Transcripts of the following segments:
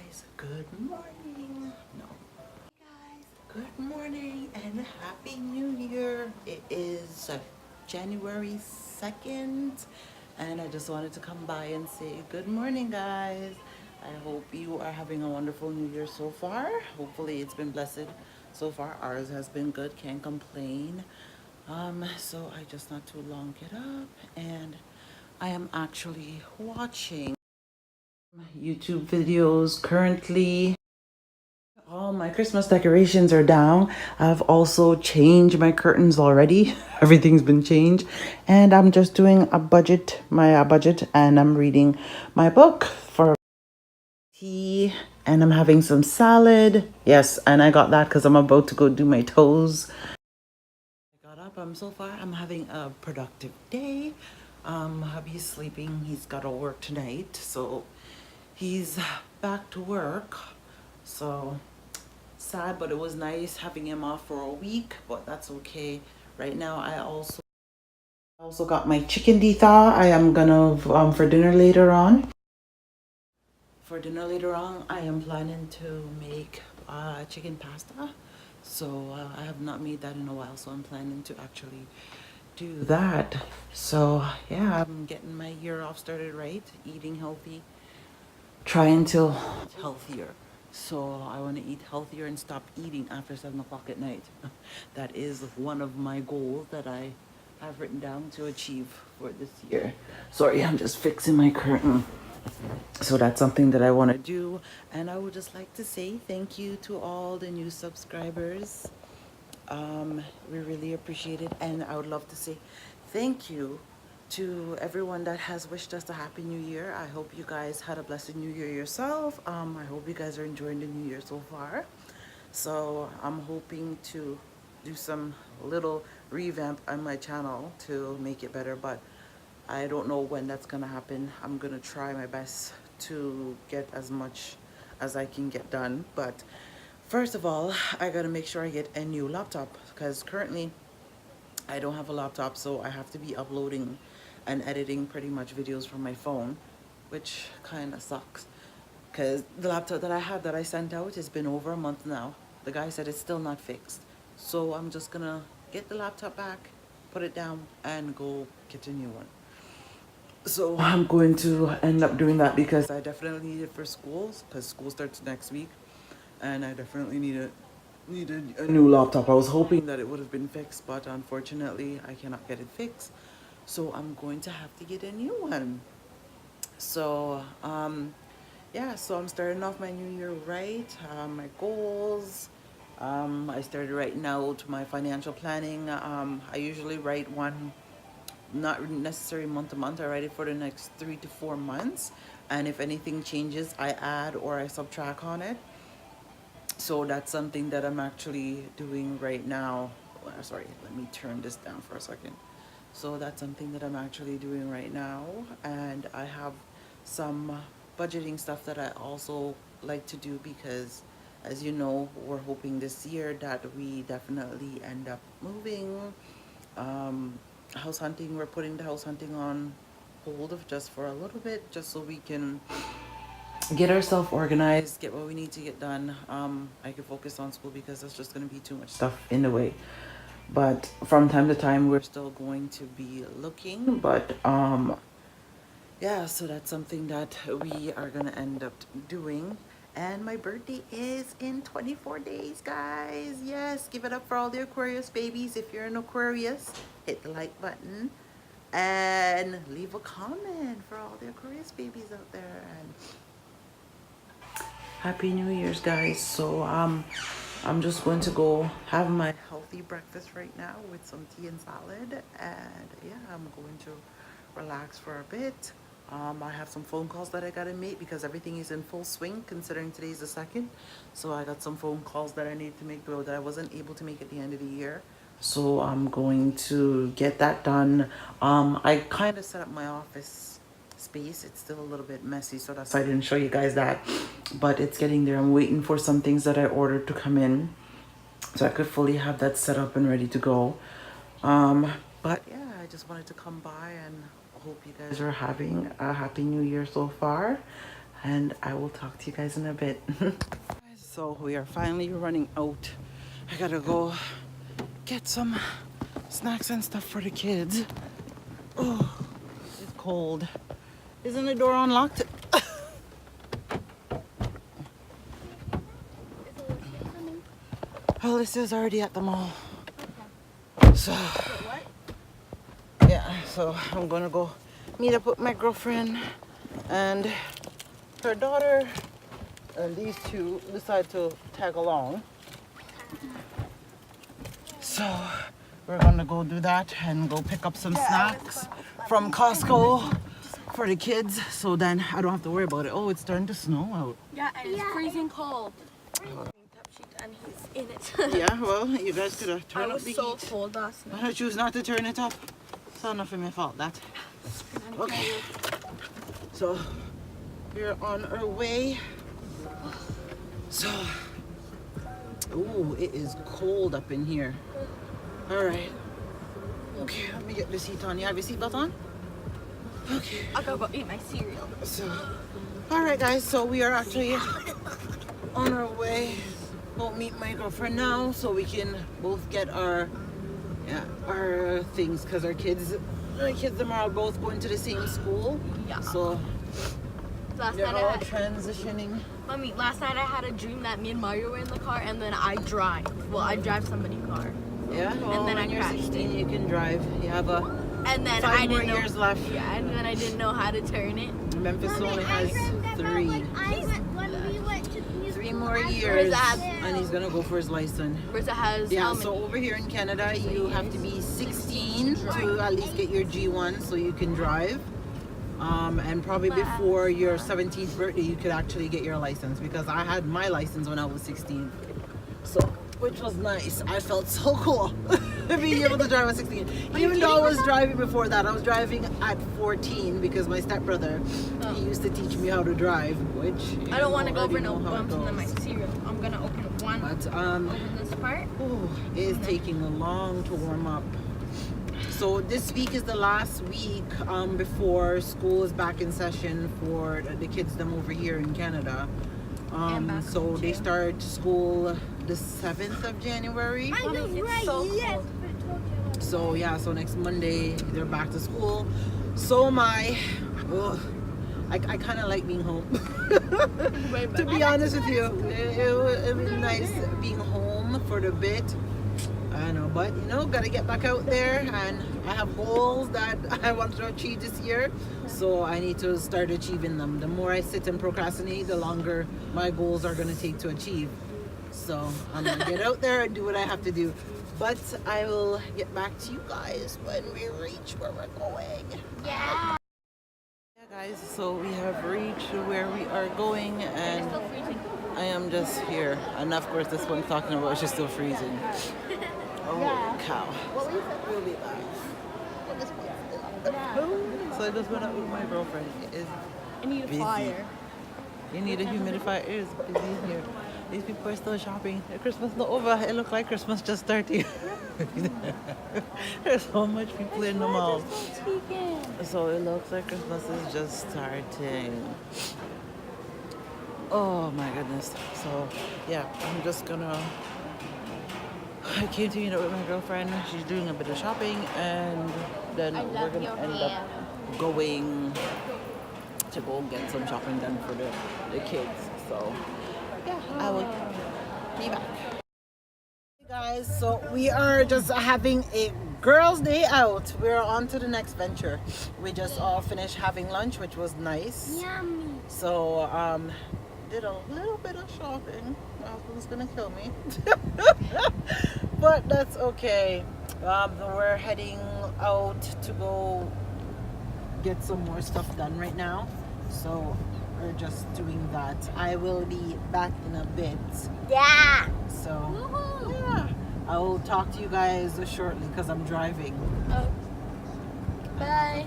guys, good morning. No. Hey guys, good morning and happy new year. It is January 2nd and I just wanted to come by and say good morning guys. I hope you are having a wonderful new year so far. Hopefully it's been blessed so far. Ours has been good, can't complain. So I just not too long get up and I am actually watching YouTube videos currently. All my Christmas decorations are down. I've also changed my curtains already. Everything's been changed. And I'm just doing a budget, my budget, and I'm reading my book for tea. And I'm having some salad. Yes, and I got that because I'm about to go do my toes. I got up. So far, I'm having a productive day. Hubby's sleeping. He's got to work tonight. So he's back to work. So sad, but it was nice having him off for a week, but that's okay. Right now I also got my chicken ditha. I am gonna for dinner later on. I am planning to make chicken pasta. So I have not made that in a while, so I'm planning to actually do that. So yeah, I'm getting my year off started right, eating healthy, trying to healthier. So I want to eat healthier and stop eating after 7 o'clock at night. That is one of my goals that I have written down to achieve for this year. Sorry, I'm just fixing my curtain. So that's something that I want to do. And I would just like to say thank you to all the new subscribers. We really appreciate it. And I would love to say thank you to everyone that has wished us a happy new year. I hope you guys had a blessed new year yourself. I hope you guys are enjoying the new year so far. So I'm hoping to do some little revamp on my channel to make it better, but I don't know when that's gonna happen. I'm gonna try my best to get as much as I can get done, but first of all, I gotta make sure I get a new laptop because currently I don't have a laptop, so I have to be uploading and editing pretty much videos from my phone, which kind of sucks because the laptop that I have that I sent out has been over a month now. The guy said it's still not fixed. So I'm just gonna get the laptop back, put it down, and go get a new one. So I'm going to end up doing that because I definitely need it for schools because school starts next week and I definitely needed a new laptop. I was hoping that it would have been fixed, but unfortunately I cannot get it fixed. So I'm going to have to get a new one. So yeah, so I'm starting off my new year right. My goals. I started writing out my financial planning. I usually write one, not necessarily month to month. I write it for the next 3 to 4 months. And if anything changes, I add or I subtract on it. So that's something that I'm actually doing right now. Sorry, let me turn this down for a second. So that's something that I'm actually doing right now. And I have some budgeting stuff that I also like to do because, as you know, we're hoping this year that we definitely end up moving. House hunting, we're putting the house hunting on hold of just for a little bit, just so we can get ourselves organized, get what we need to get done. I can focus on school because there's just going to be too much stuff in the way. But from time to time, we're still going to be looking. But yeah, so that's something that we are going to end up doing. And my birthday is in 24 days, guys. Yes, give it up for all the Aquarius babies. If you're an Aquarius, hit the like button and leave a comment for all the Aquarius babies out there. And Happy New Year's, guys. So I'm just going to go have my healthy breakfast right now with some tea and salad, and yeah, I'm going to relax for a bit. I have some phone calls that I gotta make because everything is in full swing considering today's the 2nd. So I got some phone calls that I need to make that I wasn't able to make at the end of the year. So I'm going to get that done. I kind of set up my office space. It's still a little bit messy, so that's why I didn't show you guys that, but it's getting there. I'm waiting for some things that I ordered to come in so I could fully have that set up and ready to go. But yeah, I just wanted to come by and hope you guys are having a happy new year so far. and I will talk to you guys in a bit. So we are finally running out. I gotta go get some snacks and stuff for the kids. Oh, it's cold. Isn't the door unlocked? Alicia's already at the mall. So, yeah, so I'm gonna go meet up with my girlfriend and her daughter, and these two decide to tag along. So we're gonna go do that and go pick up some snacks from Costco for the kids, so then I don't have to worry about it. Oh, it's starting to snow out. Yeah, and it's freezing cold. And he's in it. Yeah, well, you guys could have turned up the heat. I was so cold last night. I choose not to turn it up. It's not enough of my fault, that. Okay. So we're on our way. So, ooh, it is cold up in here. All right. Okay, let me get this heat on. You have your seatbelt on? Okay. I gotta go eat my cereal. So, all right, guys. So we are actually on our way. We'll meet my girlfriend now, so we can both get our things, because our kids them are both going to the same school. Yeah. So Last they're night all I had, transitioning. Mommy, last night I had a dream that me and Mario were in the car, and then I drive. Well, I drive somebody's car. Yeah. Well, then I when you're crashed 16, you can drive. You have a And then 5 I more didn't know. years left. Yeah, and then I didn't know how to turn it. Memphis only has 3. 3 more years, and he's gonna go for his license. Versa has Yeah, how so many? over here in Canada, you have to be 16 to at least get your G1 so you can drive. And probably before your 17th birthday, you could actually get your license, because I had my license when I was 16. So, which was nice. I felt so cool being able to drive at 16. Even though I was driving before that, I was driving at 14 because my stepbrother, he used to teach me how to drive, which I don't want to go over no know how it bumps and then my goes. cereal. I'm gonna open one. But Open this part. oh, it is taking long to warm up. So this week is the last week before school is back in session for the kids them over here in Canada. So they start school the 7th of January. Mommy, it's so cold. So yeah, so next Monday they're back to school. So I kind of like being home. To be honest with you, it was nice being home for the bit. I know, but you know, gotta get back out there, and I have goals that I want to achieve this year, so I need to start achieving them. The more I sit and procrastinate, the longer my goals are gonna take to achieve. So I'm gonna get out there and do what I have to do. But I will get back to you guys when we reach where we're going. Yeah. Yeah, guys, so we have reached where we are going, and It's still freezing. I am just here. And of course, this one's talking about she's still freezing. Oh, cow. We'll be back. So I just went out with my girlfriend. It is I need a busy. fire. You need a humidifier. It is busy in here. These people are still shopping. Christmas not over. It looks like Christmas just started. There's so much people in the mall. So it looks like Christmas is just starting. Oh my goodness. So yeah, I'm just gonna, I came to meet up with my girlfriend. She's doing a bit of shopping, and then we're gonna end up going to go get some shopping done for the kids. So yeah, I will be back. Hey guys, so we are just having a girls' day out. We're on to the next venture. We just all finished having lunch, which was nice. Yummy. So did a little bit of shopping. My husband's gonna kill me. But that's okay. We're heading out to go get some more stuff done right now. So we're just doing that. I will be back in a bit. Yeah. So yeah, I will talk to you guys shortly because I'm driving. Bye.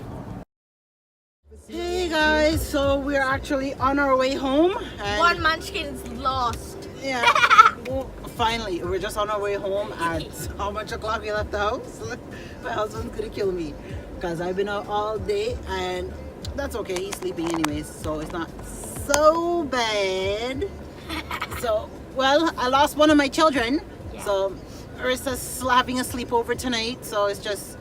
Hey guys, so we're actually on our way home. And One munchkin's lost. yeah, well, finally, we're just on our way home at how much o'clock we left the house? My husband's gonna kill me because I've been out all day, and that's okay. He's sleeping anyways, so it's not so bad. So, well, I lost one of my children. Yeah. So, Arissa's having a sleepover tonight. So, it's just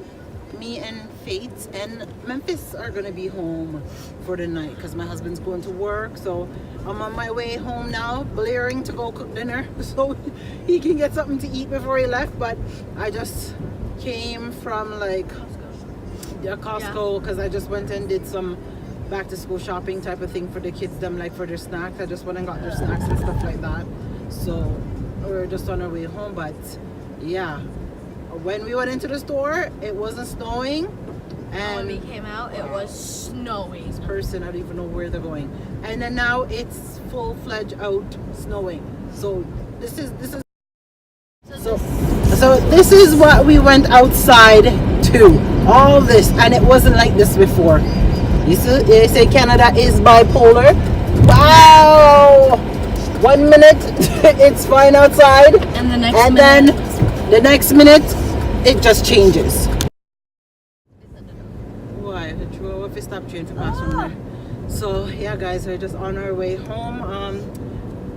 me and Faith and Memphis are going to be home for the night because my husband's going to work. So, I'm on my way home now, blaring to go cook dinner so he can get something to eat before he left. But I just came from like Costco because I just went and did some back to school shopping type of thing for the kids, them like for their snacks. I just went and got their snacks and stuff like that. So we're just on our way home. But yeah, when we went into the store, it wasn't snowing, and when we came out, it was snowing. this person, I don't even know where they're going. And then now it's full-fledged out snowing. So this is so this is what we went outside to. All this, and it wasn't like this before. You see, they say Canada is bipolar. Wow! 1 minute it's fine outside, And the next and minute, then the next minute it just changes. Why? If we stop train for pass from there. So yeah, guys, we're just on our way home.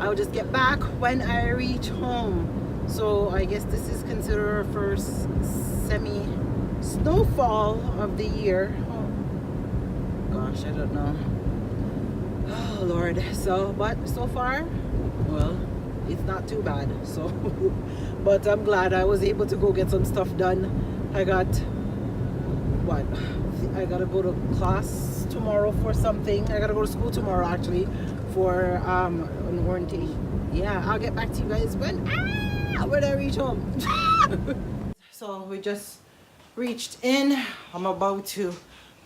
I'll just get back when I reach home. So I guess this is considered our first semi snowfall of the year. Oh gosh, I don't know. Oh Lord. So but so far, well, it's not too bad. So but I'm glad I was able to go get some stuff done. I got what? I gotta go to class tomorrow for something. I gotta go to school tomorrow actually for an orientation. Yeah, I'll get back to you guys when I reach home. So we just reached in. I'm about to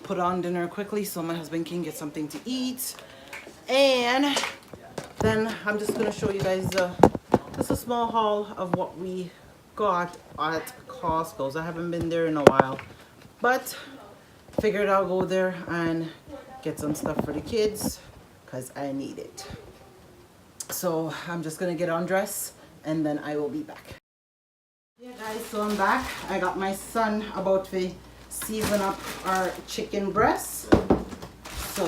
put on dinner quickly so my husband can get something to eat, and then I'm just gonna show you guys just a small haul of what we got at Costco's. I haven't been there in a while, but figured I'll go there and get some stuff for the kids because I need it. So I'm just gonna get undressed and then I will be back. Yeah guys, so I'm back. I got my son about to season up our chicken breast. So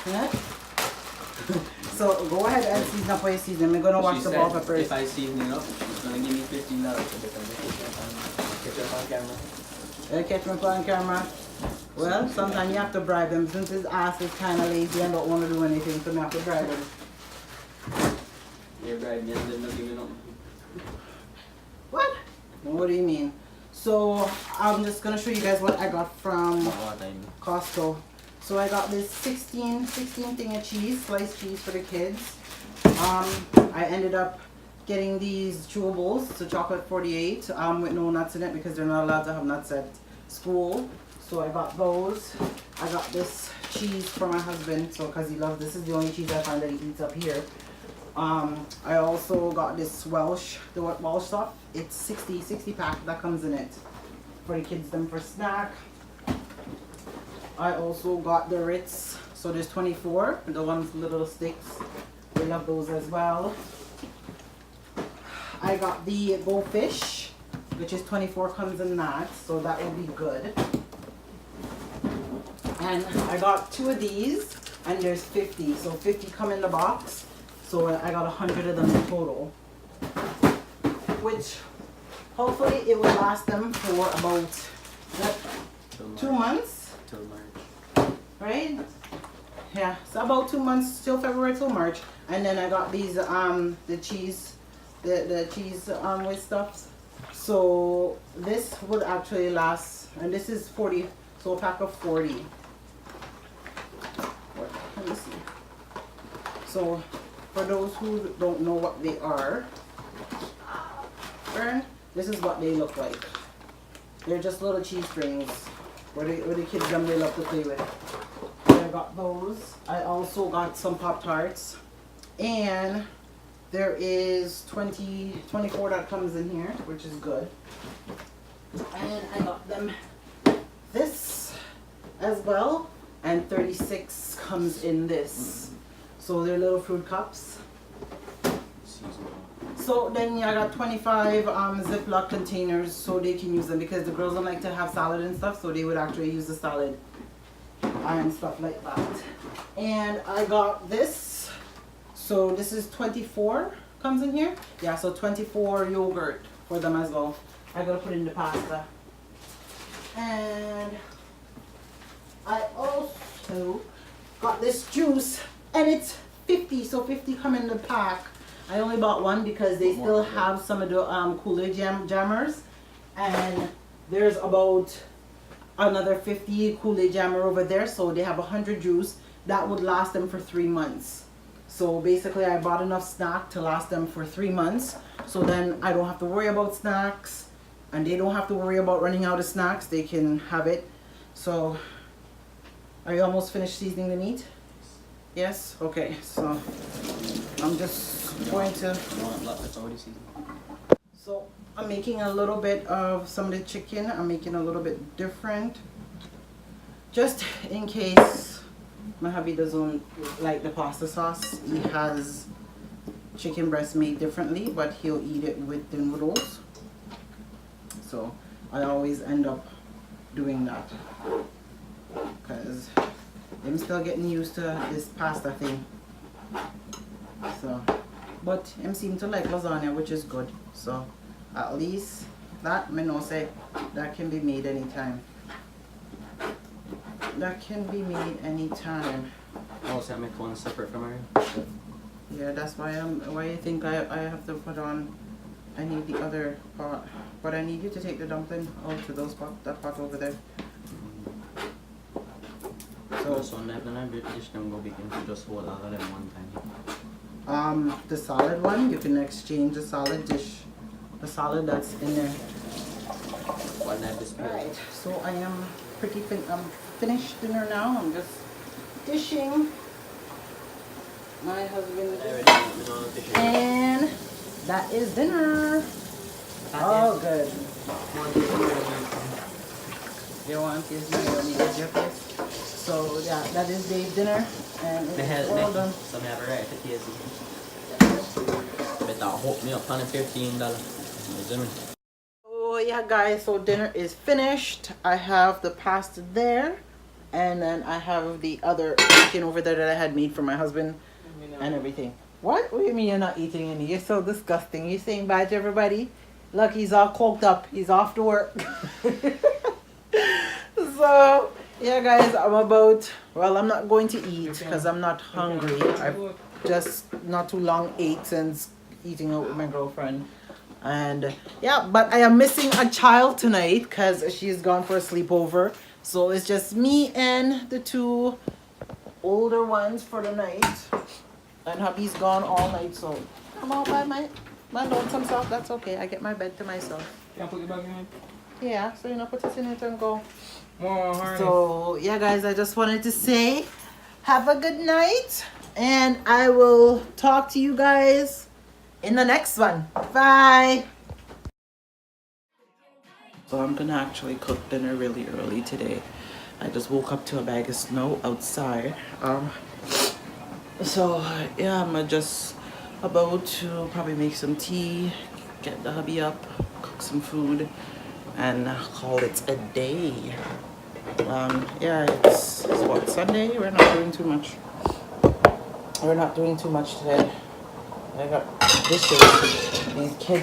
yeah. So go ahead and season up what you season. I'm gonna watch the ball peppers. If I season it up, she's gonna give me $15 for ketchup on camera. Catch me on camera. Well, sometimes you have to bribe him since his ass is kind of lazy and don't want to do anything, so you have to bribe him. Yeah, bribe me and then not give me nothing. What? What do you mean? So I'm just gonna show you guys what I got from Costco. So I got this 16 thing of cheese, sliced cheese for the kids. I ended up getting these chewables, so chocolate 48 with no nuts in it because they're not allowed to have nuts at school. So I got those. I got this cheese for my husband, so because he loves this is the only cheese I find that he eats up here. I also got this Welsh, the Welsh stuff. It's 60 pack that comes in it for the kids, them for snack. I also got the Ritz, so there's 24, the ones little sticks. They love those as well. I got the Goldfish, which is 24 comes in that, so that will be good. And I got 2 of these, and there's 50, so 50 come in the box. So I got 100 of them in total, which hopefully it will last them for about what, 2 months. Till March. Right? Yeah, so about 2 months, till February till March. And then I got these the cheese, the cheese with stuff. So this would actually last, and this is 40, so a pack of 40. Let me see. So for those who don't know what they are, this is what they look like. They're just little cheese strings where the kids them they love to play with. So I got those. I also got some Pop-Tarts, and there is 24 that comes in here, which is good. And I got them this as well, and 36 comes in this. So they're little fruit cups. So then I got 25 Ziploc containers so they can use them because the girls don't like to have salad and stuff, so they would actually use the salad and stuff like that. And I got this. So this is 24 comes in here. Yeah, so 24 yogurt for them as well. I gotta put in the pasta. And I also got this juice, and it's 50, so 50 come in the pack. I only bought one because they still have some of the Kool-Aid jammers, and there's about another 50 Kool-Aid jammer over there, so they have 100 juice that would last them for 3 months. So basically I bought enough snack to last them for 3 months, so then I don't have to worry about snacks, and they don't have to worry about running out of snacks. They can have it. So are you almost finished seasoning the meat? Yes? Okay, so I'm just going to, so I'm making a little bit of some of the chicken. I'm making a little bit different, just in case my hubby doesn't like the pasta sauce. He has chicken breast made differently, but he'll eat it with the noodles. So I always end up doing that because I'm still getting used to this pasta thing. So, but him seem to like lasagna, which is good. So at least that me know say that can be made anytime. That can be made anytime. Oh, so I make one separate from her? Yeah, that's why why you think I have to put on, I need the other pot. But I need you to take the dumpling out to those that pot over there. So never dish them go big and just hold all of them one time. The salad one, you can exchange the salad dish, the salad that's in there. One night is Alright, so I am finished dinner now. I'm just dishing my husband, and that is dinner. Oh, good. You want this? You need your place. So yeah, that is Dave's dinner, and it's all done. Some have a right to taste it. But I'll hook me up on $15. Oh yeah, guys. So dinner is finished. I have the pasta there, and then I have the other chicken over there that I had made for my husband, and everything. What do you mean you're not eating any? You're so disgusting. You saying bye to everybody? Look, he's all coked up. He's off to work. So yeah, guys, I'm not going to eat because I'm not hungry. I've just not too long ate since eating out with my girlfriend. And yeah, but I am missing a child tonight because she's gone for a sleepover. So it's just me and the two older ones for the night. And hubby's gone all night, so I'm all by my lonesome self. That's okay. I get my bed to myself. Can I put your bag in? Yeah, so put it in it and go. More So yeah, guys, I just wanted to say have a good night, and I will talk to you guys in the next one. Bye. So I'm gonna actually cook dinner really early today. I just woke up to a bag of snow outside. So yeah, I'm just about to probably make some tea, get the hubby up, cook some food, and call it a day. Yeah, it's what, Sunday? We're not doing too much. We're not doing too much today. I got dishes. These kids